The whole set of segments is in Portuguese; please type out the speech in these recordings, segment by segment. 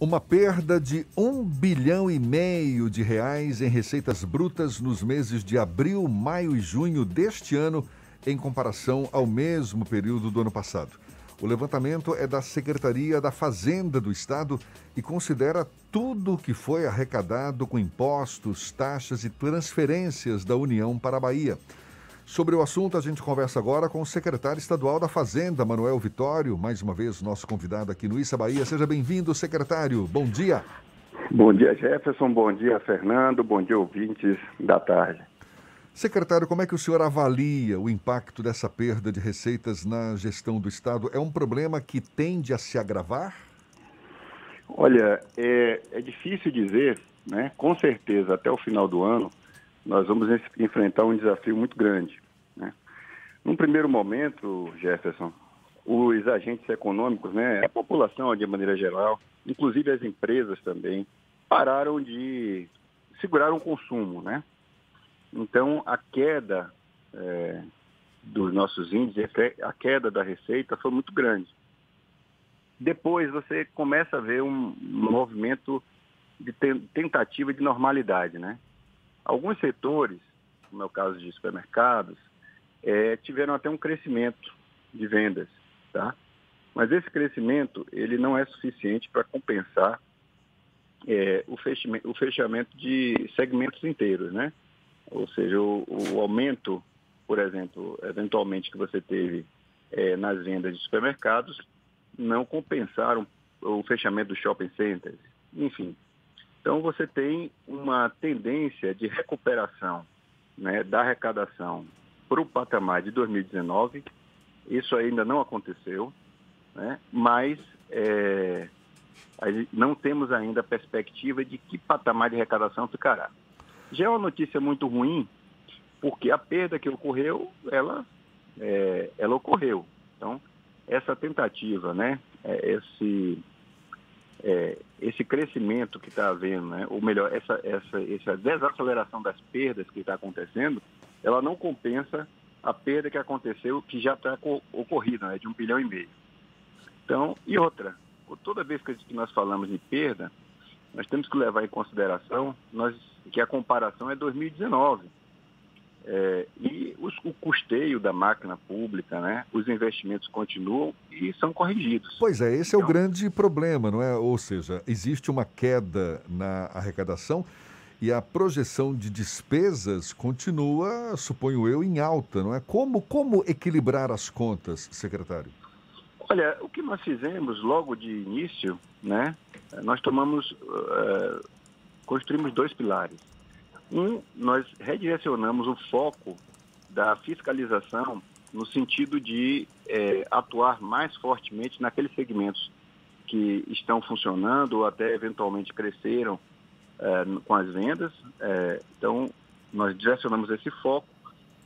Uma perda de 1,5 bilhão de reais em receitas brutas nos meses de abril, maio e junho deste ano, em comparação ao mesmo período do ano passado. O levantamento é da Secretaria da Fazenda do Estado e considera tudo o que foi arrecadado com impostos, taxas e transferências da União para a Bahia. Sobre o assunto, a gente conversa agora com o secretário estadual da Fazenda, Manuel Vitório, mais uma vez nosso convidado aqui no Issa Bahia. Seja bem-vindo, secretário. Bom dia. Bom dia, Jefferson. Bom dia, Fernando. Bom dia, ouvintes da tarde. Secretário, como é que o senhor avalia o impacto dessa perda de receitas na gestão do Estado? É um problema que tende a se agravar? Olha, é difícil dizer, né? Com certeza, até o final do ano, nós vamos enfrentar um desafio muito grande, né? Num primeiro momento, Jefferson, os agentes econômicos, né, a população de maneira geral, inclusive as empresas também, seguraram o consumo, né? Então, a queda dos nossos índices, a queda da receita foi muito grande. Depois você começa a ver um movimento de tentativa de normalidade, né? Alguns setores, como é o caso de supermercados, tiveram até um crescimento de vendas, tá? Mas esse crescimento, ele não é suficiente para compensar o fechamento de segmentos inteiros, né? Ou seja, o aumento, por exemplo, eventualmente que você teve nas vendas de supermercados, não compensaram o fechamento dos shopping centers, enfim. Então, você tem uma tendência de recuperação, né, da arrecadação para o patamar de 2019. Isso ainda não aconteceu, né, mas não temos ainda a perspectiva de que patamar de arrecadação ficará. Já é uma notícia muito ruim, porque a perda que ocorreu, ela ocorreu. Então, essa tentativa, né, esse crescimento que está havendo, né, ou melhor, essa desaceleração das perdas que está acontecendo, ela não compensa a perda que aconteceu, que já está ocorrida, né, de 1,5 bilhão. Então, e outra, toda vez que nós falamos de perda, nós temos que levar em consideração que a comparação é 2019. E o custeio da máquina pública, né, os investimentos continuam e são corrigidos. Pois é, esse é o grande problema, não é? Ou seja, existe uma queda na arrecadação e a projeção de despesas continua, suponho eu, em alta, não é? Como equilibrar as contas, secretário? Olha, o que nós fizemos logo de início, né, nós construímos 2 pilares. Nós redirecionamos o foco da fiscalização no sentido de atuar mais fortemente naqueles segmentos que estão funcionando ou até eventualmente cresceram com as vendas. Então, nós direcionamos esse foco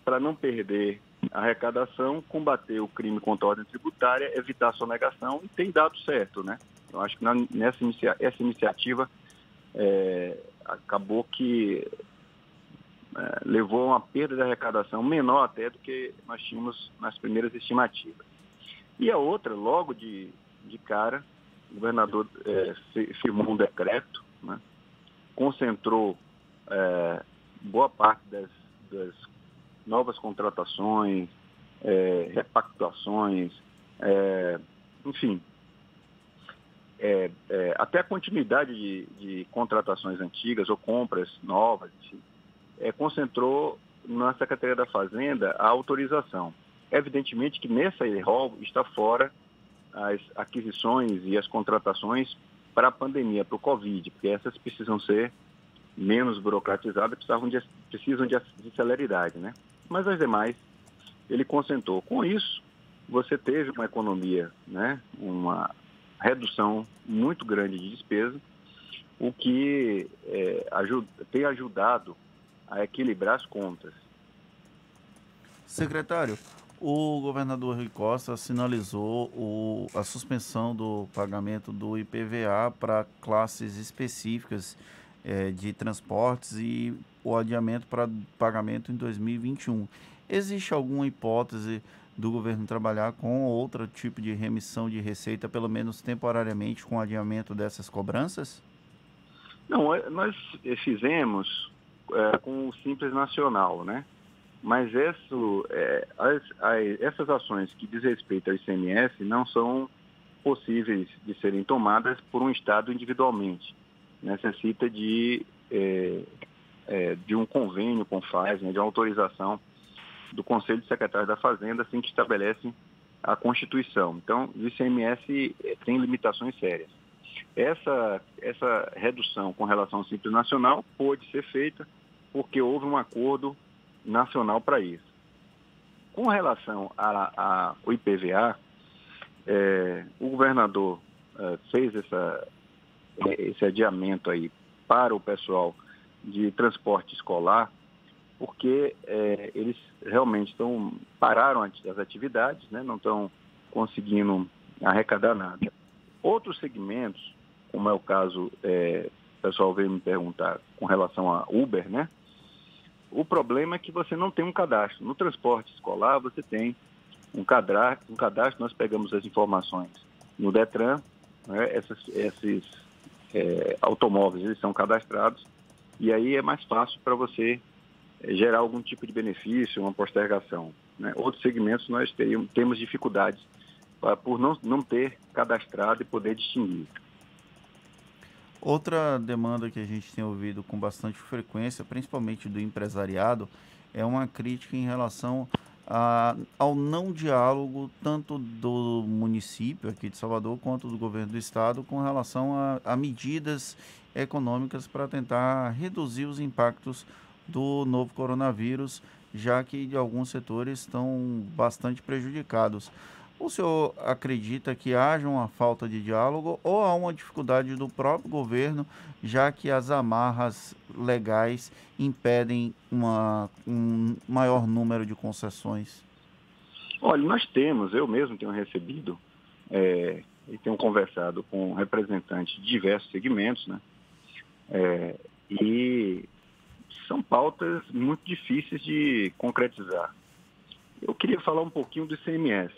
para não perder a arrecadação, combater o crime contra a ordem tributária, evitar a sonegação, e tem dado certo, né? Eu acho que essa iniciativa acabou que levou a uma perda de arrecadação menor até do que nós tínhamos nas primeiras estimativas. E a outra, logo de cara, o governador firmou um decreto, né, concentrou boa parte das novas contratações, repactuações, enfim, até a continuidade de contratações antigas ou compras novas, enfim, concentrou na Secretaria da Fazenda a autorização. Evidentemente que nessa rol está fora as aquisições e as contratações para a pandemia, para o Covid, porque essas precisam ser menos burocratizadas, precisam de celeridade, né? Mas as demais, ele concentrou. Com isso, você teve uma economia, né, uma redução muito grande de despesa, o que tem ajudado a equilibrar as contas. Secretário, o governador Rui Costa sinalizou a suspensão do pagamento do IPVA para classes específicas de transportes e o adiamento para pagamento em 2021. Existe alguma hipótese do governo trabalhar com outro tipo de remissão de receita, pelo menos temporariamente, com o adiamento dessas cobranças? Não, nós fizemos com o Simples Nacional, né? Mas essas ações que diz respeito ao ICMS não são possíveis de serem tomadas por um Estado individualmente. Necessita de um convênio com o FAS, né, de uma autorização do Conselho de Secretários da Fazenda, assim que estabelece a Constituição. Então, o ICMS tem limitações sérias. Essa redução com relação ao Simples Nacional pôde ser feita porque houve um acordo nacional para isso. Com relação ao IPVA, o governador fez esse adiamento aí para o pessoal de transporte escolar, porque eles realmente pararam as atividades, né, não estão conseguindo arrecadar nada. Outros segmentos, como é o caso, o pessoal veio me perguntar com relação a Uber, né? O problema é que você não tem um cadastro. No transporte escolar, você tem um cadastro, nós pegamos as informações no Detran, né? Esses automóveis, eles são cadastrados, e aí é mais fácil para você gerar algum tipo de benefício, uma postergação, né? Outros segmentos nós temos dificuldades por não ter cadastrado e poder distinguir. Outra demanda que a gente tem ouvido com bastante frequência, principalmente do empresariado, é uma crítica em relação ao não diálogo tanto do município aqui de Salvador quanto do governo do estado com relação a medidas econômicas para tentar reduzir os impactos do novo coronavírus, já que alguns setores estão bastante prejudicados. O senhor acredita que haja uma falta de diálogo ou há uma dificuldade do próprio governo, já que as amarras legais impedem um maior número de concessões? Olha, eu mesmo tenho recebido e tenho conversado com representantes de diversos segmentos, né? E são pautas muito difíceis de concretizar. Eu queria falar um pouquinho do ICMS.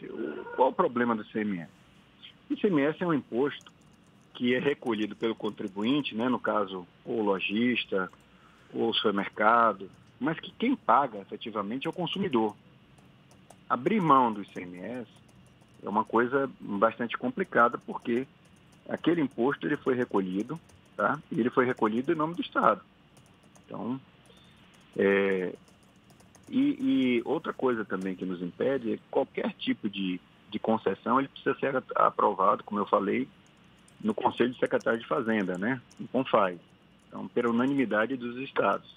Qual o problema do ICMS? O ICMS é um imposto que é recolhido pelo contribuinte, né, no caso, ou o lojista, ou o supermercado, mas que quem paga efetivamente é o consumidor. Abrir mão do ICMS é uma coisa bastante complicada, porque aquele imposto ele foi recolhido, tá? E ele foi recolhido em nome do Estado. Então, E outra coisa também que nos impede é que qualquer tipo de concessão ele precisa ser aprovado, como eu falei, no Conselho de Secretários de Fazenda, né? No CONFAS. Então, pela unanimidade dos estados.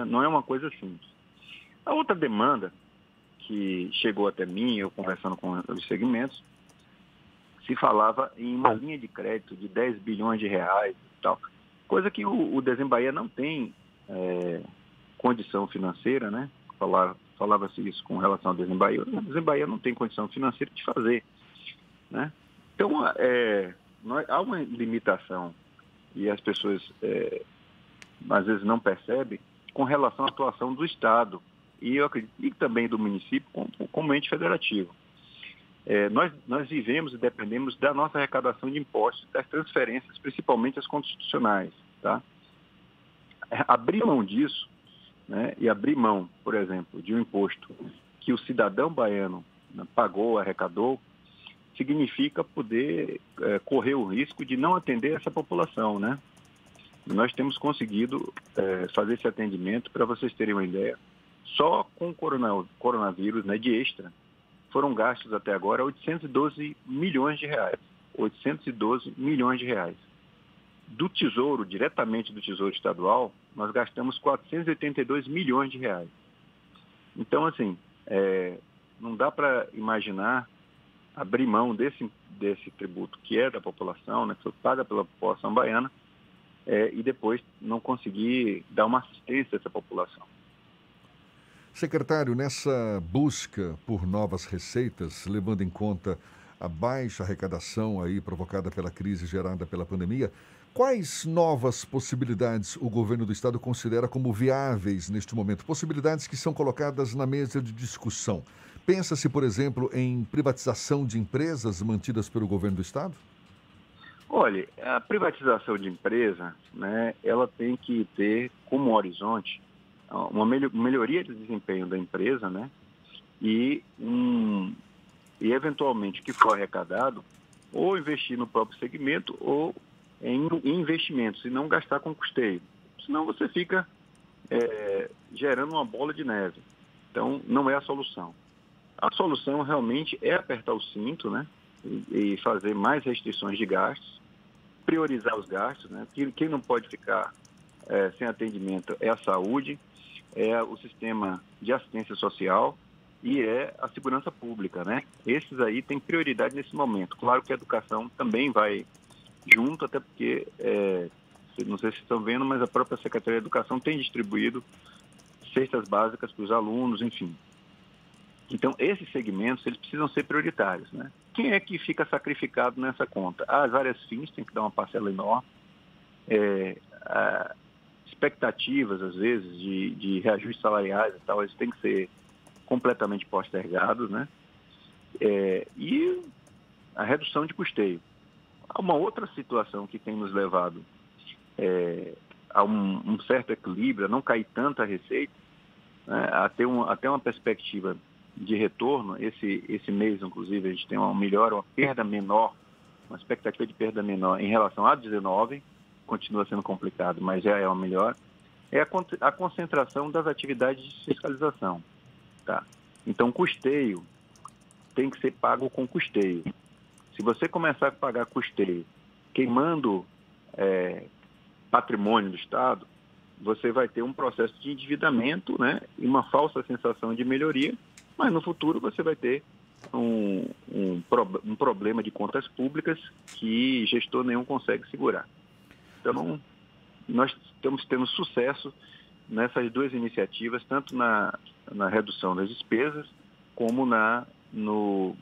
Não é uma coisa simples. A outra demanda que chegou até mim, eu conversando com os segmentos, se falava em uma linha de crédito de 10 bilhões de reais e tal, coisa que o Desembaía não tem condição financeira, né? Falava-se isso com relação ao Desembaía. O Desembaía não tem condição financeira de fazer, né? Então, há uma limitação e as pessoas às vezes não percebem com relação à atuação do Estado e eu acredito e também do município como ente federativo. Nós vivemos e dependemos da nossa arrecadação de impostos, das transferências, principalmente as constitucionais, tá? Abrir mão disso, né, e abrir mão, por exemplo, de um imposto que o cidadão baiano, né, pagou, arrecadou, significa poder correr o risco de não atender essa população, né? E nós temos conseguido fazer esse atendimento, para vocês terem uma ideia, só com o coronavírus, né, de extra, foram gastos até agora 812 milhões de reais. 812 milhões de reais. Do Tesouro, diretamente do Tesouro Estadual, nós gastamos 482 milhões de reais. Então, assim, não dá para imaginar abrir mão desse tributo que é da população, né, que foi paga pela população baiana, e depois não conseguir dar uma assistência a essa população. Secretário, nessa busca por novas receitas, levando em conta a baixa arrecadação aí provocada pela crise gerada pela pandemia, quais novas possibilidades o governo do estado considera como viáveis neste momento? Possibilidades que são colocadas na mesa de discussão. Pensa-se, por exemplo, em privatização de empresas mantidas pelo governo do Estado? Olha, a privatização de empresa, né, ela tem que ter como horizonte uma melhoria de desempenho da empresa, né, e, e eventualmente o que for arrecadado, ou investir no próprio segmento ou em investimentos e não gastar com custeio. Senão você fica gerando uma bola de neve. Então, não é a solução. A solução realmente é apertar o cinto, né, e fazer mais restrições de gastos, priorizar os gastos, né? Quem não pode ficar sem atendimento é a saúde, é o sistema de assistência social e é a segurança pública, né? Esses aí têm prioridade nesse momento. Claro que a educação também vai junto, até porque, não sei se estão vendo, mas a própria Secretaria de Educação tem distribuído cestas básicas para os alunos, enfim. Então, esses segmentos, eles precisam ser prioritários, né? Quem é que fica sacrificado nessa conta? As áreas fins têm que dar uma parcela enorme. Expectativas, às vezes, de reajustes salariais e tal, eles têm que ser completamente postergados, né? E a redução de custeio. Há uma outra situação que tem nos levado a um certo equilíbrio, a não cair tanta receita, né? Até uma perspectiva de retorno. Esse mês, inclusive, a gente tem uma perda menor, uma expectativa de perda menor em relação a 19, continua sendo complicado, mas já é uma melhor, é a concentração das atividades de fiscalização. Tá? Então, custeio tem que ser pago com custeio. Se você começar a pagar custeio queimando patrimônio do Estado, você vai ter um processo de endividamento, né, e uma falsa sensação de melhoria, mas no futuro você vai ter um problema de contas públicas que gestor nenhum consegue segurar. Então, nós estamos tendo sucesso nessas duas iniciativas, tanto na redução das despesas, como no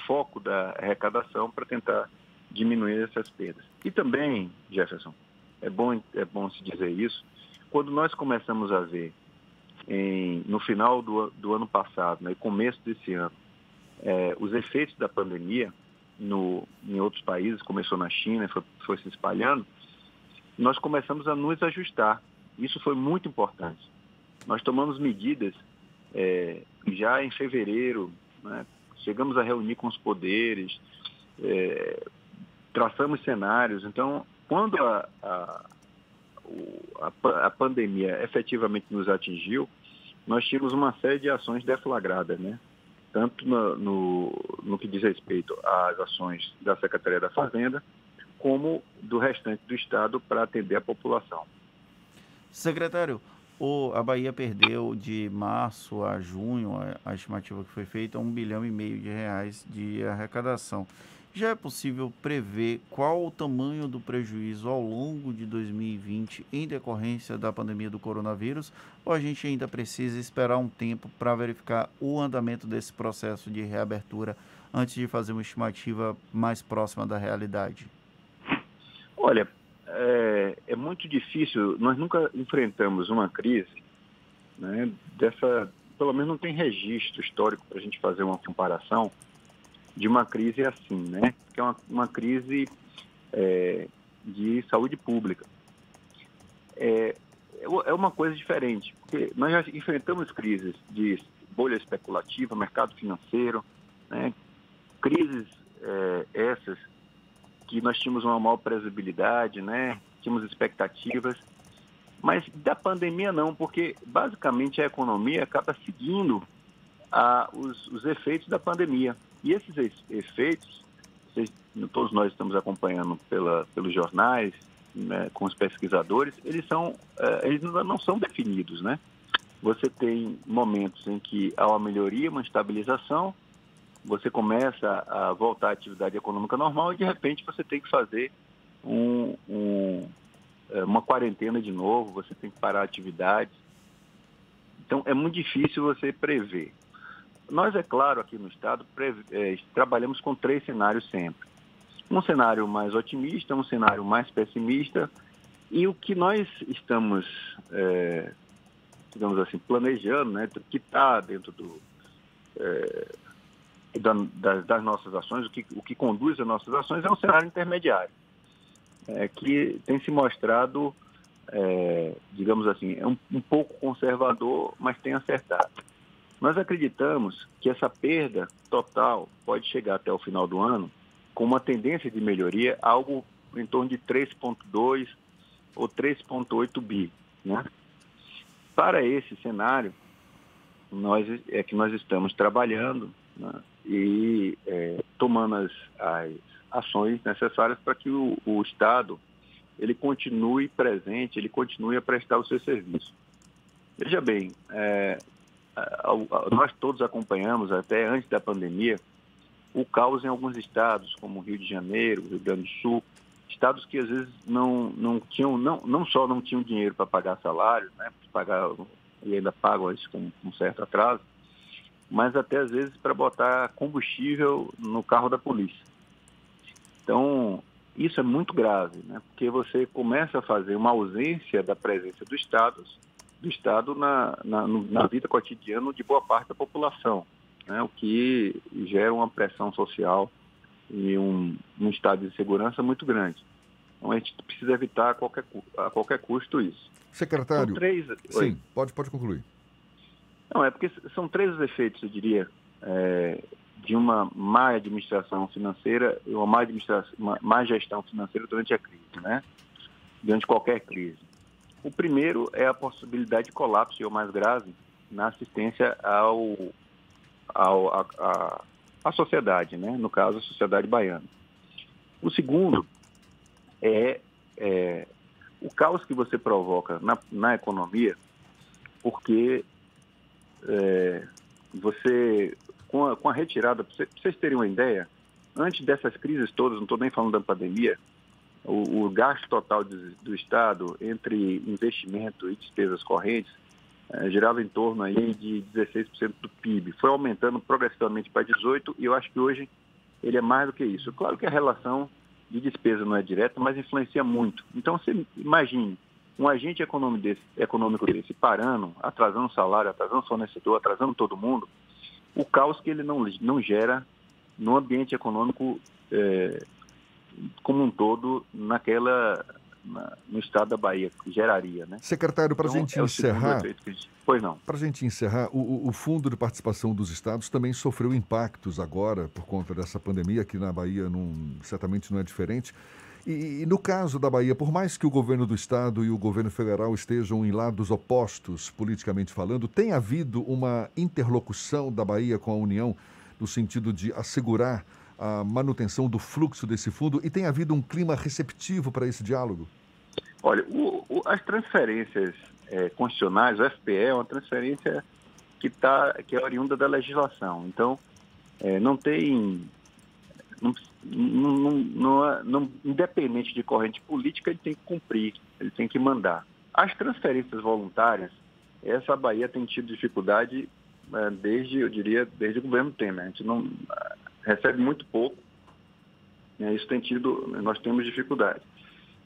foco da arrecadação para tentar diminuir essas perdas. E também, Jefferson, é bom se dizer isso, quando nós começamos a ver no final do ano passado, né, e começo desse ano, os efeitos da pandemia em outros países, começou na China, foi se espalhando, nós começamos a nos ajustar. Isso foi muito importante. Nós tomamos medidas já em fevereiro, né, chegamos a reunir com os poderes, traçamos cenários. Então, quando a pandemia efetivamente nos atingiu, nós tínhamos uma série de ações deflagradas, né? Tanto no que diz respeito às ações da Secretaria da Fazenda, como do restante do Estado para atender a população. Secretário, a Bahia perdeu de março a junho, a estimativa que foi feita, R$1,5 bilhão de arrecadação. Já é possível prever qual o tamanho do prejuízo ao longo de 2020 em decorrência da pandemia do coronavírus, ou a gente ainda precisa esperar um tempo para verificar o andamento desse processo de reabertura antes de fazer uma estimativa mais próxima da realidade? Olha, é muito difícil, nós nunca enfrentamos uma crise, né, pelo menos não tem registro histórico para a gente fazer uma comparação de uma crise assim, né? Que é uma crise de saúde pública. É uma coisa diferente, porque nós já enfrentamos crises de bolha especulativa, mercado financeiro, né? Crises essas que nós tínhamos uma maior previsibilidade, né? Tínhamos expectativas, mas da pandemia não, porque basicamente a economia acaba seguindo os efeitos da pandemia. E esses efeitos, todos nós estamos acompanhando pelos jornais, né, com os pesquisadores, eles não são definidos, né? Você tem momentos em que há uma melhoria, uma estabilização, você começa a voltar à atividade econômica normal e, de repente, você tem que fazer uma quarentena de novo, você tem que parar a atividade. Então, é muito difícil você prever. Nós, é claro, aqui no Estado, trabalhamos com 3 cenários sempre. Um cenário mais otimista, um cenário mais pessimista, e o que nós estamos, digamos assim, planejando, né, que está dentro das nossas ações, o que conduz as nossas ações é um cenário intermediário, que tem se mostrado, digamos assim, um pouco conservador, mas tem acertado. Nós acreditamos que essa perda total pode chegar até o final do ano com uma tendência de melhoria, algo em torno de 3,2 ou 3,8 bi, né? Para esse cenário, nós estamos trabalhando, né, e tomando as ações necessárias para que o Estado ele continue presente, ele continue a prestar o seu serviço. Veja bem, nós todos acompanhamos, até antes da pandemia, o caos em alguns estados, como Rio de Janeiro, Rio Grande do Sul, estados que às vezes não só não tinham dinheiro para pagar salário, né, e ainda pagam isso com um certo atraso, mas até às vezes para botar combustível no carro da polícia. Então, isso é muito grave, né, porque você começa a fazer uma ausência da presença do Estado na vida cotidiana de boa parte da população, né, o que gera uma pressão social e um estado de insegurança muito grande. Então, a gente precisa evitar a qualquer custo isso. Secretário, Oi. Sim, pode concluir. Não, é porque são 3 os efeitos, eu diria, de uma má administração financeira e uma má gestão financeira durante a crise, né? Durante qualquer crise. O primeiro é a possibilidade de colapso, e o mais grave, na assistência à sociedade, né? No caso, a sociedade baiana. O segundo é o caos que você provoca na economia, porque você, com a retirada, para vocês terem uma ideia, antes dessas crises todas, não estou nem falando da pandemia, o gasto total do Estado entre investimento e despesas correntes girava em torno aí de 16% do PIB. Foi aumentando progressivamente para 18% e eu acho que hoje ele é mais do que isso. Claro que a relação de despesa não é direta, mas influencia muito. Então, você imagine um agente econômico desse parando, atrasando salário, atrasando fornecedor, atrasando todo mundo, o caos que ele não gera no ambiente econômico como um todo no estado da Bahia, que geraria, né? Secretário, para a gente encerrar... Pois não. Para a gente encerrar, o Fundo de Participação dos Estados também sofreu impactos agora por conta dessa pandemia, que na Bahia certamente não é diferente. E no caso da Bahia, por mais que o governo do Estado e o governo federal estejam em lados opostos, politicamente falando, tem havido uma interlocução da Bahia com a União no sentido de assegurar a manutenção do fluxo desse fundo e tem havido um clima receptivo para esse diálogo? Olha, as transferências constitucionais, o FPE é uma transferência que é oriunda da legislação. Então, independente de corrente política, ele tem que cumprir, ele tem que mandar. As transferências voluntárias, essa Bahia tem tido dificuldade desde o governo Temer. A gente não recebe muito pouco, né? Nós temos dificuldade.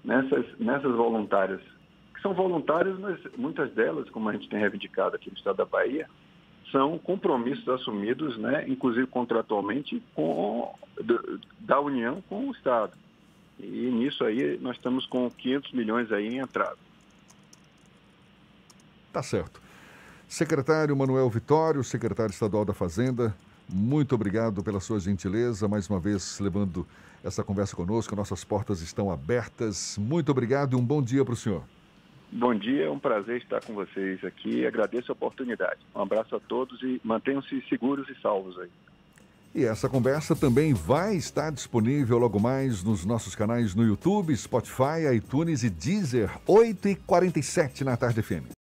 Nessas voluntárias, que são voluntárias, mas muitas delas, como a gente tem reivindicado aqui no estado da Bahia, são compromissos assumidos, né, inclusive contratualmente, da União com o Estado. E nisso aí nós estamos com 500 milhões aí em entrada. Tá certo. Secretário Manuel Vitório, secretário estadual da Fazenda, muito obrigado pela sua gentileza, mais uma vez levando essa conversa conosco. Nossas portas estão abertas. Muito obrigado e um bom dia para o senhor. Bom dia, é um prazer estar com vocês aqui. Agradeço a oportunidade. Um abraço a todos e mantenham-se seguros e salvos aí. E essa conversa também vai estar disponível logo mais nos nossos canais no YouTube, Spotify, iTunes e Deezer, 8h47 na Tarde FM.